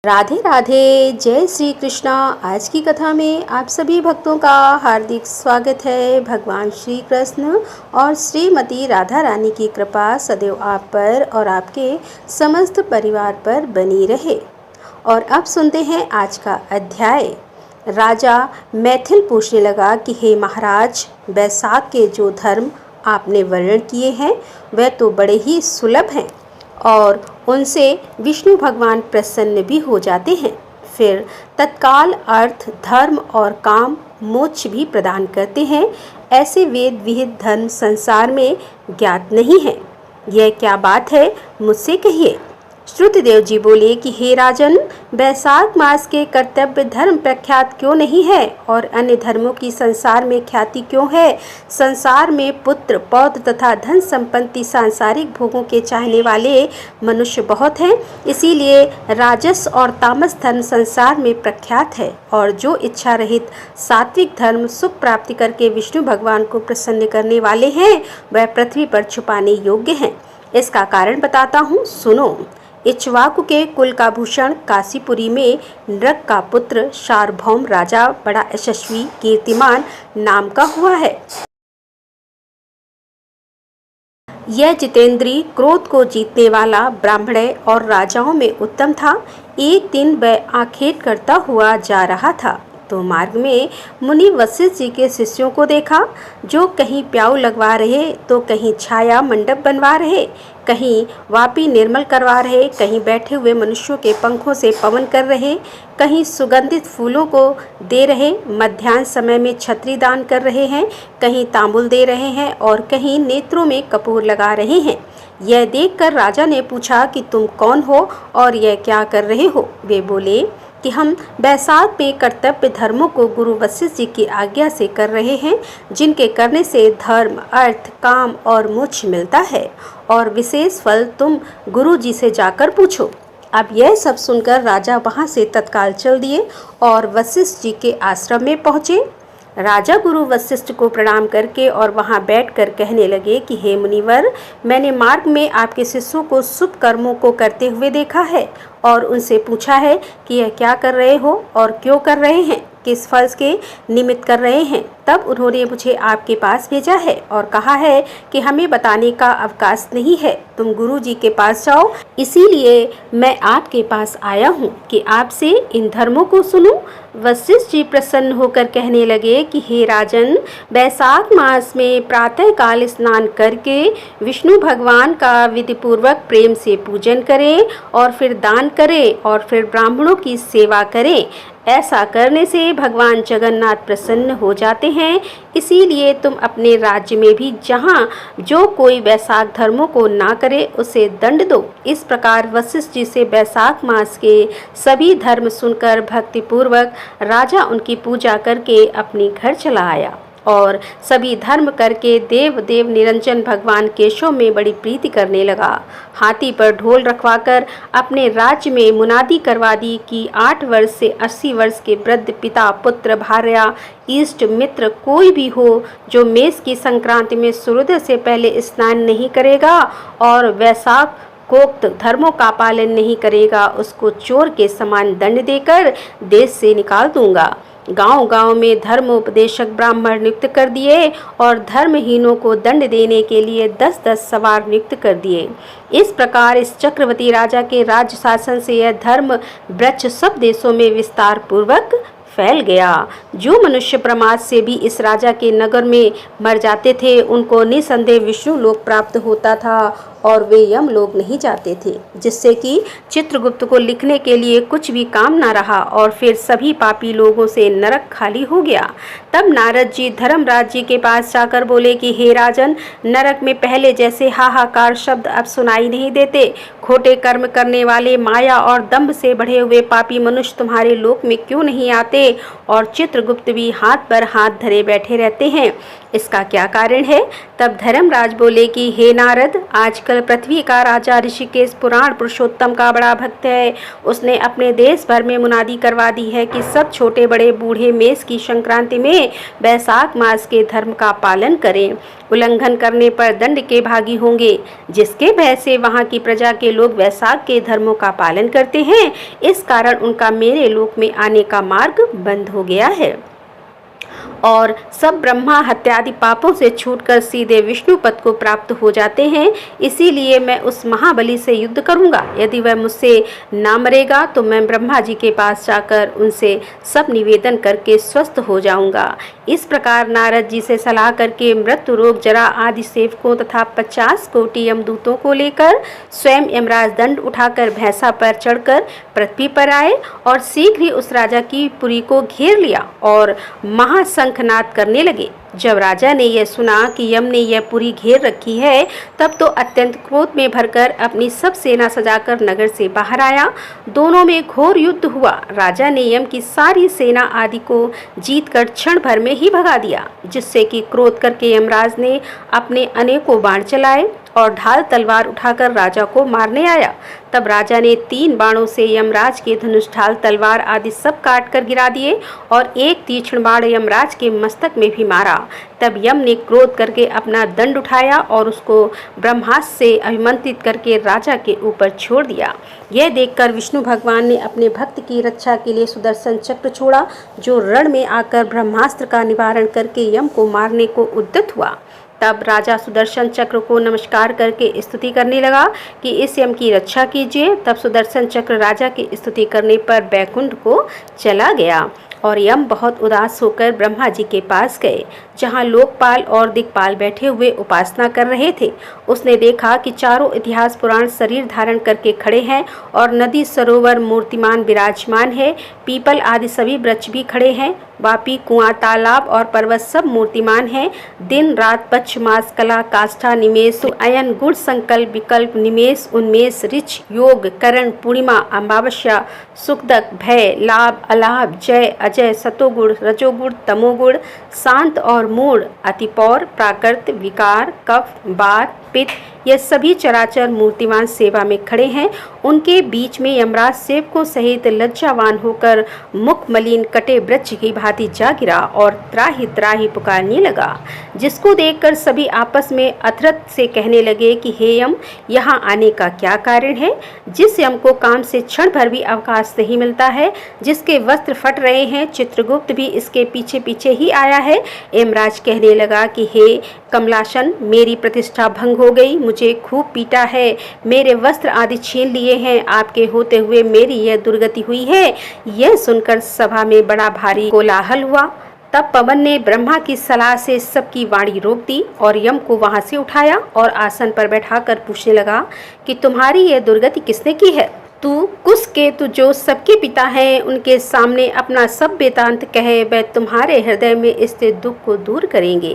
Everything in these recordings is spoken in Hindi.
राधे राधे, जय श्री कृष्णा। आज की कथा में आप सभी भक्तों का हार्दिक स्वागत है। भगवान श्री कृष्ण और श्रीमती राधा रानी की कृपा सदैव आप पर और आपके समस्त परिवार पर बनी रहे। और अब सुनते हैं आज का अध्याय। राजा मैथिल पूछने लगा कि हे महाराज, वैशाख के जो धर्म आपने वर्णन किए हैं वह तो बड़े ही सुलभ हैं और उनसे विष्णु भगवान प्रसन्न भी हो जाते हैं। फिर तत्काल अर्थ, धर्म और काम मोक्ष भी प्रदान करते हैं। ऐसे वेद विहित धर्म संसार में ज्ञात नहीं है। यह क्या बात है, मुझसे कहिए। श्रुतदेव जी बोले कि हे राजन, वैशाख मास के कर्तव्य धर्म प्रख्यात क्यों नहीं है और अन्य धर्मों की संसार में ख्याति क्यों है। संसार में पुत्र पौत्र तथा धन संपत्ति सांसारिक भोगों के चाहने वाले मनुष्य बहुत हैं, इसीलिए राजस और तामस धर्म संसार में प्रख्यात है। और जो इच्छा रहित सात्विक धर्म सुख प्राप्ति करके विष्णु भगवान को प्रसन्न करने वाले हैं वह पृथ्वी पर छुपाने योग्य हैं। इसका कारण बताता हूँ, सुनो। इक्ष्वाकु के कुल का भूषण काशीपुरी में नृक का पुत्र सार्वभौम राजा बड़ा यशस्वी कीर्तिमान नाम का हुआ है। यह जितेंद्री क्रोध को जीतने वाला ब्राह्मण और राजाओं में उत्तम था। एक दिन वह आखेट करता हुआ जा रहा था तो मार्ग में मुनि वशिष्ठ जी के शिष्यों को देखा, जो कहीं प्याऊ लगवा रहे तो कहीं छाया मंडप बनवा रहे, कहीं वापी निर्मल करवा रहे, कहीं बैठे हुए मनुष्यों के पंखों से पवन कर रहे, कहीं सुगंधित फूलों को दे रहे, मध्याह्न समय में छत्री दान कर रहे हैं, कहीं तांबुल दे रहे हैं और कहीं नेत्रों में कपूर लगा रहे हैं। यह देखकर राजा ने पूछा कि तुम कौन हो और यह क्या कर रहे हो। वे बोले कि हम वैशाख में कर्तव्य धर्मों को गुरु वशिष्ठ जी की आज्ञा से कर रहे हैं, जिनके करने से धर्म, अर्थ, काम और मोक्ष मिलता है, और विशेष फल तुम गुरु जी से जाकर पूछो। अब यह सब सुनकर राजा वहां से तत्काल चल दिए और वशिष्ठ जी के आश्रम में पहुँचे। राजा गुरु वशिष्ठ को प्रणाम करके और वहां बैठकर कहने लगे कि हे मुनिवर, मैंने मार्ग में आपके शिष्यों को शुभ कर्मों को करते हुए देखा है और उनसे पूछा है कि यह क्या कर रहे हो और क्यों कर रहे हैं, किस फल के निमित्त कर रहे हैं। तब उन्होंने मुझे आपके पास भेजा है और कहा है कि हमें बताने का अवकाश नहीं है, तुम गुरु जी के पास जाओ। इसीलिए मैं आपके पास आया हूँ कि आपसे इन धर्मों को सुनूं। वशिष्ठ जी प्रसन्न होकर कहने लगे कि हे राजन, वैशाख मास में प्रातः काल स्नान करके विष्णु भगवान का विधिपूर्वक प्रेम से पूजन करें और फिर दान करें और फिर ब्राह्मणों की सेवा करें। ऐसा करने से भगवान जगन्नाथ प्रसन्न हो जाते हैं। इसीलिए तुम अपने राज्य में भी जहाँ जो कोई वैशाख धर्मों को ना करे उसे दंड दो। इस प्रकार वशिष्ठ जी से वैशाख मास के सभी धर्म सुनकर भक्तिपूर्वक राजा उनकी पूजा करके अपने घर चला आया और सभी धर्म करके देव निरंजन भगवान केशव में बड़ी प्रीति करने लगा। हाथी पर ढोल रखवाकर अपने राज्य में मुनादी करवा दी कि 8 वर्ष से 80 वर्ष के वृद्ध पिता, पुत्र, भार्या, इष्ट मित्र कोई भी हो जो मेष की संक्रांति में सूर्योदय से पहले स्नान नहीं करेगा और वैशाख कोक्त धर्मों का पालन नहीं करेगा, उसको चोर के समान दंड देकर देश से निकाल दूंगा। गांव-गांव में धर्मोपदेशक ब्राह्मण नियुक्त कर दिए और धर्महीनों को दंड देने के लिए 10-10 सवार नियुक्त कर दिए। इस प्रकार इस चक्रवर्ती राजा के राज्य शासन से यह धर्म वृक्ष सब देशों में विस्तार पूर्वक फैल गया। जो मनुष्य प्रमाद से भी इस राजा के नगर में मर जाते थे उनको निसंदेह विष्णु लोक प्राप्त होता था और वे यम लोग नहीं जाते थे, जिससे कि चित्रगुप्त को लिखने के लिए कुछ भी काम न रहा और फिर सभी पापी लोगों से नरक खाली हो गया। तब नारद जी धर्मराज जी के पास जाकर बोले कि हे राजन, नरक में पहले जैसे हाहाकार शब्द अब सुनाई नहीं देते। खोटे कर्म करने वाले, माया और दंभ से बढ़े हुए पापी मनुष्य तुम्हारे लोक में क्यों नहीं आते और चित्रगुप्त भी हाथ पर हाथ धरे बैठे रहते हैं। इसका क्या कारण है? तब धर्मराज बोले कि हे नारद, आजकल पृथ्वी का राजा ऋषिकेश पुराण पुरुषोत्तम का बड़ा भक्त है। उसने अपने देश भर में मुनादी करवा दी है कि सब छोटे बड़े बूढ़े मेष की संक्रांति में वैशाख मास के धर्म का पालन करें। उल्लंघन करने पर दंड के भागी होंगे। जिसके भय से वहाँ की प्रजा के लोग वैशाख के धर्मों का पालन करते हैं, इस कारण उनका मेरे लोक में आने का मार्ग बंद हो गया है और सब ब्रह्मा हत्यादि पापों से छूटकर सीधे विष्णु पद को प्राप्त हो जाते हैं। इसीलिए मैं उस महाबली से युद्ध करूंगा। यदि वह मुझसे ना मरेगा तो मैं ब्रह्मा जी के पास जाकर उनसे सब निवेदन करके स्वस्थ हो जाऊंगा। इस प्रकार नारद जी से सलाह करके मृत्यु, रोग, जरा आदि सेवकों तथा 50 कोटि यमदूतों को लेकर स्वयं यमराज दंड उठाकर भैंसा पर चढ़कर पृथ्वी पर आए और शीघ्र ही उस राजा की पुरी को घेर लिया और महाशंखनाद करने लगे। जब राजा ने यह सुना कि यम ने यह पुरी घेर रखी है, तब तो अत्यंत क्रोध में भरकर अपनी सब सेना सजाकर नगर से बाहर आया। दोनों में घोर युद्ध हुआ। राजा ने यम की सारी सेना आदि को जीतकर क्षण भर में ही भगा दिया, जिससे कि क्रोध करके यमराज ने अपने अनेकों बाण चलाए और ढाल तलवार उठाकर राजा को मारने आया। तब राजा ने 3 बाणों से यमराज के धनुष, ढाल, तलवार आदि सब काट कर गिरा दिए और एक तीक्ष्ण बाण यमराज के मस्तक में भी मारा। तब यम ने क्रोध करके अपना दंड उठाया और उसको ब्रह्मास्त्र से अभिमंत्रित करके राजा के ऊपर छोड़ दिया। यह देखकर विष्णु भगवान ने अपने भक्त की रक्षा के लिए सुदर्शन चक्र छोड़ा, जो रण में आकर ब्रह्मास्त्र का निवारण करके यम को मारने को उद्यत हुआ। तब राजा सुदर्शन चक्र को नमस्कार करके स्तुति करने लगा कि इस यम की रक्षा कीजिए। तब सुदर्शन चक्र राजा की स्तुति करने पर बैकुंठ को चला गया और यम बहुत उदास होकर ब्रह्मा जी के पास गए, जहाँ लोकपाल और दिक्पाल बैठे हुए उपासना कर रहे थे। उसने देखा कि चारों इतिहास पुराण शरीर धारण करके खड़े हैं और नदी, सरोवर, मूर्तिमान विराजमान है। पीपल आदि सभी वृक्ष भी खड़े हैं। वापी, कुआं, तालाब और पर्वत सब मूर्तिमान हैं। दिन रात, पक्ष, मास, कला, काष्ठा, निमेष, अयन, गुण, संकल्प, विकल्प, निमेष, उन्मेष, ऋच, योग, करण, पूर्णिमा, अमावस्या, सुखदक, भय, लाभ, अलाभ, जय, अजय, सतोगुण, रजोगुण, तमोगुण, शांत और मूढ़, अतिपौर, प्राकृत, विकार, कफ, बात, पित्त, ये सभी चराचर मूर्तिमान सेवा में खड़े हैं। उनके बीच में यमराज सेवकों सहित लज्जावान होकर मुख मलिन कटे वृक्ष की भांति जा गिरा और त्राहि त्राहि पुकारने लगा, जिसको देखकर सभी आपस में अथरथ से कहने लगे कि हे यम, यहाँ आने का क्या कारण है? जिस यम को काम से क्षण भर भी अवकाश नहीं मिलता है, जिसके वस्त्र फट रहे हैं, चित्रगुप्त भी इसके पीछे पीछे ही आया है। यमराज कहने लगा कि हे कमलासन, मेरी प्रतिष्ठा भंग हो गई, मुझे खूब पीटा है, मेरे वस्त्र आदि छीन लिए हैं, आपके होते हुए मेरी यह दुर्गति हुई है। यह सुनकर सभा में बड़ा भारी कोलाहल हुआ। तब पवन ने ब्रह्मा की सलाह से सबकी वाणी रोक दी और यम को वहां से उठाया और आसन पर बैठाकर पूछने लगा कि तुम्हारी यह दुर्गति किसने की है? तू कुश केतु जो सबके पिता हैं, उनके सामने अपना सब वेदांत कहे, वह तुम्हारे हृदय में स्थित दुख को दूर करेंगे।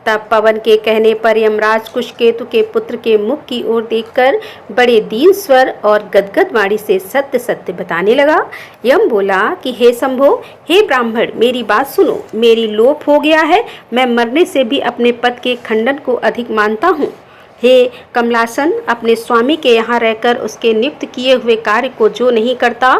तब पवन के कहने पर यमराज कुश केतु के पुत्र के मुख की ओर देखकर बड़े दीन स्वर और गदगद वाणी से सत्य सत्य बताने लगा। यम बोला कि हे शंभो, हे ब्राह्मण, मेरी बात सुनो, मेरी लोप हो गया है। मैं मरने से भी अपने पद के खंडन को अधिक मानता हूँ। हे कमलासन, अपने स्वामी के यहाँ रहकर उसके नियुक्त किए हुए कार्य को जो नहीं करता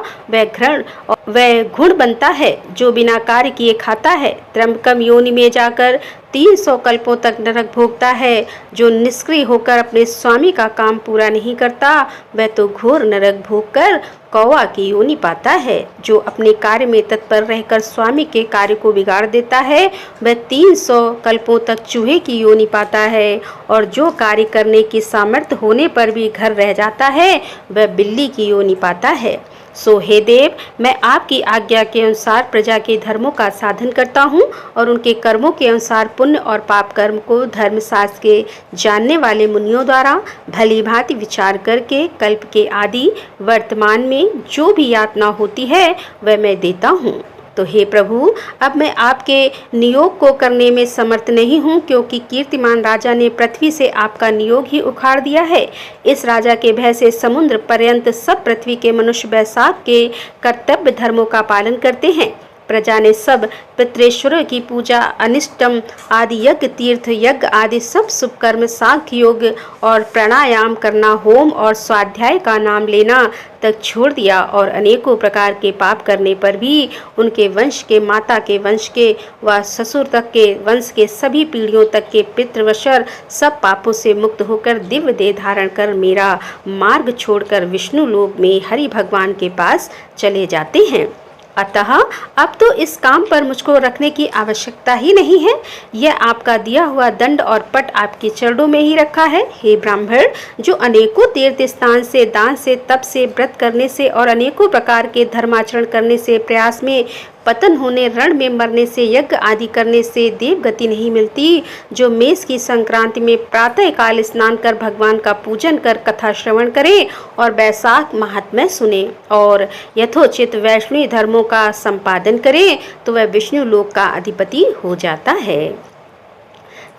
वह घुण बनता है। जो बिना कार्य किए खाता है, त्र्यंबकम योनि में जाकर 300 कल्पों तक नरक भोगता है। जो निष्क्रिय होकर अपने स्वामी का काम पूरा नहीं करता, वह तो घोर नरक भोगकर कौवा की योनि पाता है। जो अपने कार्य में तत्पर रहकर स्वामी के कार्य को बिगाड़ देता है, वह 300 कल्पों तक चूहे की योनि पाता है। और जो कार्य करने की सामर्थ्य होने पर भी घर रह जाता है, वह बिल्ली की योनि पाता है। सो हे देव, मैं आपकी आज्ञा के अनुसार प्रजा के धर्मों का साधन करता हूँ और उनके कर्मों के अनुसार पुण्य और पाप कर्म को धर्मशास्त्र के जानने वाले मुनियों द्वारा भली भांति विचार करके कल्प के आदि वर्तमान में जो भी यातना होती है, वह मैं देता हूँ। तो हे प्रभु, अब मैं आपके नियोग को करने में समर्थ नहीं हूँ, क्योंकि कीर्तिमान राजा ने पृथ्वी से आपका नियोग ही उखाड़ दिया है। इस राजा के भय से समुद्र पर्यंत सब पृथ्वी के मनुष्य वैशाख के कर्तव्य धर्मों का पालन करते हैं। प्रजा ने सब पितृेश्वरों की पूजा, अनिष्टम आदि यज्ञ, तीर्थ यज्ञ आदि सब शुभ कर्म, सांख्य योग और प्राणायाम करना, होम और स्वाध्याय का नाम लेना तक छोड़ दिया और अनेकों प्रकार के पाप करने पर भी उनके वंश के, माता के वंश के व ससुर तक के वंश के सभी पीढ़ियों तक के पितृवशर सब पापों से मुक्त होकर दिव्य देह धारण कर मेरा मार्ग छोड़कर विष्णु लोक में हरि भगवान के पास चले जाते हैं। अतः अब तो इस काम पर मुझको रखने की आवश्यकता ही नहीं है। यह आपका दिया हुआ दंड और पट आपके चरणों में ही रखा है। हे ब्राह्मण, जो अनेकों तीर्थ स्थान से, दान से, तप से, व्रत करने से और अनेकों प्रकार के धर्माचरण करने से, प्रयास में पतन होने, रण में मरने से, यज्ञ आदि करने से देव गति नहीं मिलती, जो मेष की संक्रांति में प्रातः काल स्नान कर भगवान का पूजन कर कथा श्रवण करे और वैशाख महात्म्य सुने और यथोचित वैष्णवी धर्मों का संपादन करे, तो वह विष्णु लोक का अधिपति हो जाता है।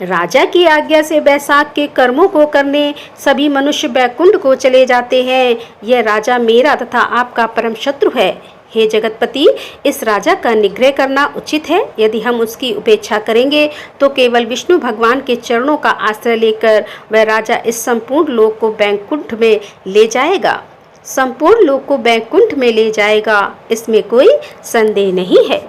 राजा की आज्ञा से वैशाख के कर्मों को करने सभी मनुष्य वैकुंठ को चले जाते हैं। यह राजा मेरा तथा आपका परम शत्रु है। हे जगतपति, इस राजा का निग्रह करना उचित है। यदि हम उसकी उपेक्षा करेंगे तो केवल विष्णु भगवान के चरणों का आश्रय लेकर वह राजा इस संपूर्ण लोक को वैकुंठ में ले जाएगा, संपूर्ण लोक को वैकुंठ में ले जाएगा, इसमें कोई संदेह नहीं है।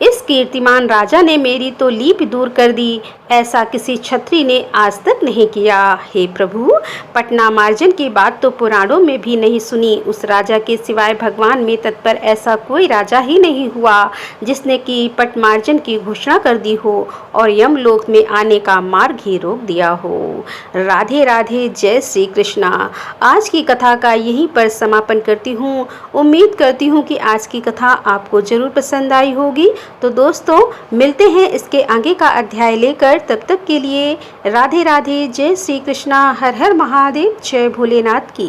इस कीर्तिमान राजा ने मेरी तो लीप दूर कर दी, ऐसा किसी क्षत्रिय ने आज तक नहीं किया। हे प्रभु, पटना मार्जन की बात तो पुराणों में भी नहीं सुनी। उस राजा के सिवाय भगवान में तत्पर ऐसा कोई राजा ही नहीं हुआ जिसने कि पटमार्जन की घोषणा कर दी हो और यमलोक में आने का मार्ग ही रोक दिया हो। राधे राधे, जय श्री कृष्णा। आज की कथा का यहीं पर समापन करती हूँ। उम्मीद करती हूँ कि आज की कथा आपको जरूर पसंद आई होगी। तो दोस्तों, मिलते हैं इसके आगे का अध्याय लेकर। तब तक के लिए राधे राधे, जय श्री कृष्णा, हर हर महादेव, जय भोलेनाथ की।